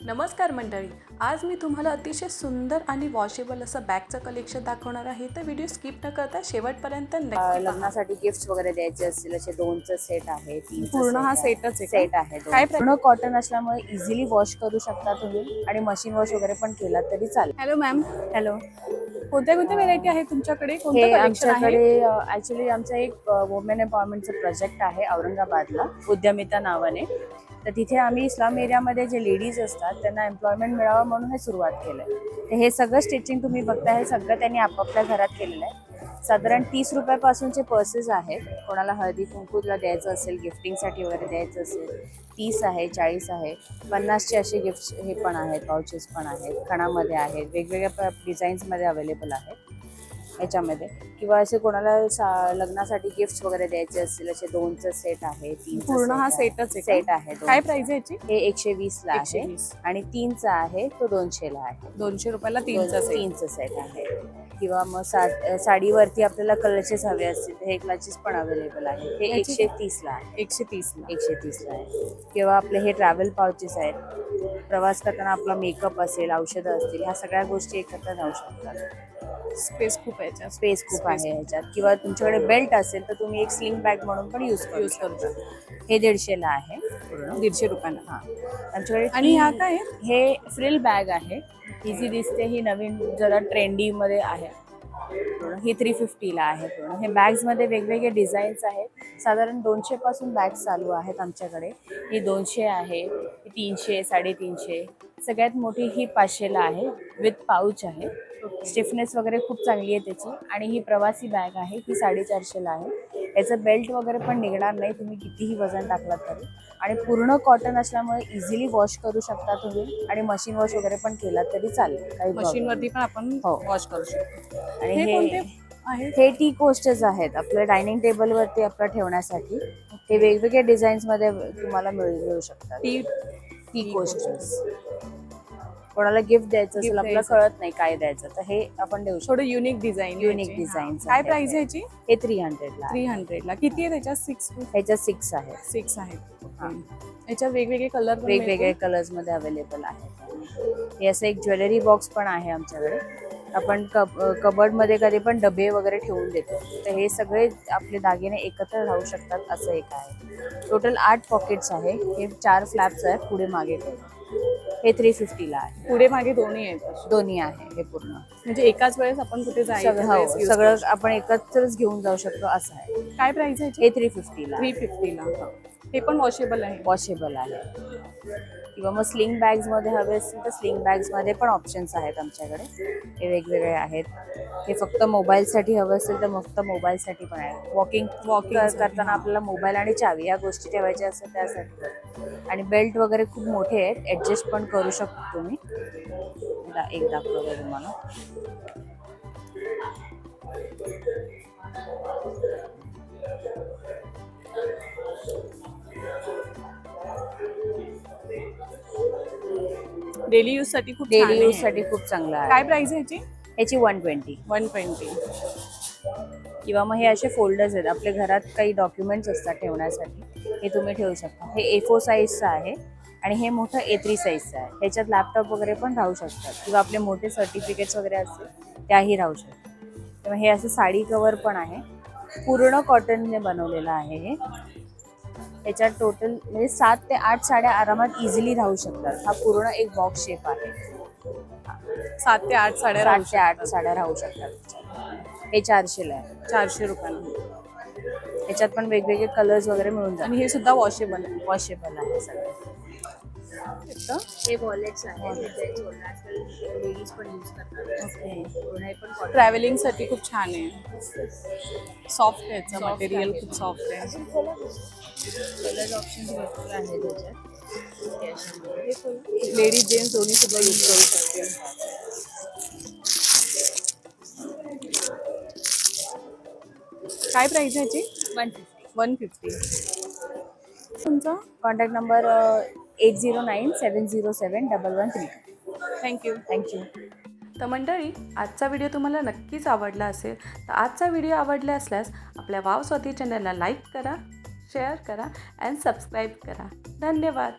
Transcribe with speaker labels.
Speaker 1: नमस्कार मंडळी, आज मी तुम्हाला अतिशय सुंदर आणि वॉशेबल असं बॅगचं कलेक्शन दाखवणार आहे. तर व्हिडिओ स्किप न करता शेवटपर्यंत नक्की पहा.
Speaker 2: लग्नासाठी गिफ्ट वगैरे द्यायचे असतील असे 2चं सेट आहे, 3चं
Speaker 1: पूर्ण हा सेटच आहे का?
Speaker 2: सेट आहे.
Speaker 1: काय
Speaker 2: पूर्ण कॉटन असल्यामुळे इझिली वॉश करू शकता तुम्ही आणि मशीन वॉश वगैरे पण केला तरी चालेल.
Speaker 1: हॅलो मॅम,
Speaker 2: हॅलो,
Speaker 1: कोणत्या कोणत्या व्हेरायटी आहे तुमच्याकडे? कोणतं
Speaker 2: हे
Speaker 1: कलेक्शन आहे?
Speaker 2: आमच्याकडे ॲक्च्युली आमचा एक वुमेन एम्पॉवरमेंटचं प्रोजेक्ट आहे औरंगाबादला, उद्यमिता नावाने. तर तिथे आम्ही स्लम एरियामध्ये जे लेडीज असतात त्यांना एम्प्लॉयमेंट मिळावं म्हणून हे सुरुवात केलं आहे. तर हे सगळं स्टिचिंग तुम्ही बघता, हे सगळं त्यांनी आपापल्या घरात केलेलं आहे. साधारण 30 रुपयापासूनचे पर्सेस आहेत. कोणाला हळदी कुंकूला द्यायचं असेल, गिफ्टिंगसाठी वगैरे द्यायचं असेल 30 आहे, 40 आहे, 50चे असे गिफ्ट हे पण आहेत, पाउचेस पण आहेत, खणामध्ये आहेत, वेगवेगळ्या डिझाईन्समध्ये अवेलेबल आहेत याच्यामध्ये. किंवा असे कोणाला लग्नासाठी गिफ्ट वगैरे द्यायचे असतील असे 2चं सेट आहे, 3चं
Speaker 1: पूर्ण हा सेटच आहे
Speaker 2: सेट आहे.
Speaker 1: काय प्राइस आहे याची?
Speaker 2: हे 120ला आहे
Speaker 1: 120.
Speaker 2: आणि 3चा आहे तो 200ला आहे.
Speaker 1: 200 रुपयाला 3चं
Speaker 2: सेट आहे. किंवा मग साडीवरती आपल्याला कलरचेस हवे असतील तर हे क्लचेस पण अवेलेबल आहे. हे 130ला आहे. 130ला आहे. किंवा आपले हे ट्रॅव्हल पाउचेस आहेत. प्रवास करताना आपला मेकअप असेल, औषधं असतील, ह्या सगळ्या गोष्टी एकत्र जाऊ शकतात.
Speaker 1: स्पेस खूप आहे याच्यात.
Speaker 2: स्पेस खूप आहे ह्याच्यात. किंवा तुमच्याकडे बेल्ट असेल तर तुम्ही एक स्लिंग बॅग म्हणून पण यूज करू शकता. हे 150ला आहे.
Speaker 1: 150 रुपयाला.
Speaker 2: हां, आमच्याकडे.
Speaker 1: आणि ह्या काय?
Speaker 2: हे फ्रिल बॅग आहे. इझी दिसते, ही नवीन जरा ट्रेंडीमध्ये आहे. ही 350ला आहे. पूर्ण हे बॅग्समध्ये वेगवेगळे डिझाईन्स आहेत. साधारण 200 पासून बॅग्स चालू आहेत आमच्याकडे. ही 200 आहे, ही 300, 350. सगळ्यात मोठी ही 500ला आहे, विथ पाऊच आहे. स्टिफनेस वगैरे खूप चांगली आहे त्याची. आणि ही प्रवासी बॅग आहे, ही 450ला आहे. याचं बेल्ट वगैरे पण निघणार नाही, तुम्ही कितीही वजन टाकलात तरी. आणि पूर्ण कॉटन असल्यामुळे इझिली वॉश करू शकता तुम्ही आणि मशीन वॉश वगैरे पण केला तरी चालेल. काही
Speaker 1: मशीनवरती पण आपण
Speaker 2: हो
Speaker 1: वॉश करू शकतो.
Speaker 2: आणि
Speaker 1: हे कोणते आहेत?
Speaker 2: हे टी कोस्टर्स आहेत आपल्या डायनिंग टेबलवरती आपलं ठेवण्यासाठी. हे वेगवेगळ्या डिझाईन्समध्ये तुम्हाला मिळू शकतात. Tea coasters. कोणाला गिफ्ट द्यायचं असेल, आपल्याला कळत नाही काय द्यायचं, तर हे आपण देऊ शकतो.
Speaker 1: थोडं युनिक डिझाईन. काय प्राइस आहे याची?
Speaker 2: हे 300ला.
Speaker 1: 300ला. किती आहे त्याच्यात? 6
Speaker 2: ह्याच्यात 6 आहे.
Speaker 1: 6 आहेत. याच्यात वेगवेगळे कलर
Speaker 2: वेगवेगळे कलर्स मध्ये अवेलेबल आहे. हे असं एक ज्वेलरी बॉक्स पण आहे आमच्याकडे. आपण कबर्डमध्ये कधी पण डबे वगैरे ठेवून देतो, तर हे सगळे आपले दागिने एकत्र राहू शकतात असं एक आहे. टोटल 8 पॉकेट्स आहे. हे 4 फ्लॅप्स आहेत पुढे मागे. हे 350ला आहे.
Speaker 1: पुढे मागे दोन्ही आहेत.
Speaker 2: दोन्ही आहे हे पूर्ण.
Speaker 1: म्हणजे एकाच वेळेस आपण कुठे जायचं
Speaker 2: सगळं आपण एकत्रच घेऊन जाऊ शकतो असं आहे.
Speaker 1: काय प्राइस आहे?
Speaker 2: हे 350ला.
Speaker 1: 350ला. हे पण वॉशेबल आहे.
Speaker 2: वॉशेबल आहे. किंवा मग स्लिंग बॅग्समध्ये हवे असतील तर स्लिंग बॅग्समध्ये पण ऑप्शन्स आहेत आमच्याकडे. हे वेगवेगळे आहेत. हे फक्त मोबाईलसाठी हवं असेल तर फक्त मोबाईलसाठी पण आहे. वॉकिंग करताना आपल्याला मोबाईल आणि चावी या गोष्टी ठेवायच्या असतात त्यासाठी. आणि बेल्ट वगैरे खूप मोठे आहेत, ॲडजस्ट पण करू शकतो तुम्ही. एक दाखवतो तुम्हाला.
Speaker 1: डेली यूज साठी खूप
Speaker 2: चांगलं आहे.
Speaker 1: काय प्राइस आहे याची?
Speaker 2: याची 120.
Speaker 1: 120.
Speaker 2: किंवा मग हे असे फोल्डर्स आहेत, आपल्या घरात काही डॉक्युमेंट्स असतात ठेवण्यासाठी, हे तुम्ही ठेवू शकता. हे A4 साईजचं आहे आणि हे मोठं A3 साईजचं आहे. ह्याच्यात लॅपटॉप वगैरे पण राहू शकतात किंवा आपले मोठे सर्टिफिकेट्स वगैरे असतील त्याही राहू शकतात. तेव्हा हे असं साडी कवर पण आहे, पूर्ण कॉटनने बनवलेलं आहे हे. याच्यात टोटल म्हणजे 7 ते 8 साड्या आरामात इझिली राहू शकतात. हा पूर्ण एक बॉक्स शेप आहे.
Speaker 1: 7 ते 8 साड्या
Speaker 2: राहू शकतात. हे 400ला आहे.
Speaker 1: 400 रुपयाला.
Speaker 2: याच्यात पण वेगवेगळे कलर्स वगैरे मिळून जातात.
Speaker 1: आणि हे सुद्धा वॉशेबल
Speaker 2: आहे सगळं. हे वॉलेट्स आहेत, लेडीज पण यूज करतात.
Speaker 1: ट्रॅव्हलिंग साठी खूप छान आहे. सॉफ्ट आहे याचं मटेरियल, खूप सॉफ्ट आहे.
Speaker 2: कलर ऑप्शन भरपूर आहे त्याच्यात.
Speaker 1: लेडीज जेंट्स दोन्ही सुद्धा यूज करू शकते. काय प्राइस आहे याची? 150. तुमचा
Speaker 2: कॉन्टॅक्ट नंबर 8097071132.
Speaker 1: थँक्यू.
Speaker 2: तर
Speaker 1: मंडळी, आजचा व्हिडिओ तुम्हाला नक्कीच आवडला असेल. तर आजचा व्हिडिओ आवडला असल्यास आपल्या वाव स्वाती चॅनलला लाईक करा, शेअर करा आणि सबस्क्राईब करा. धन्यवाद.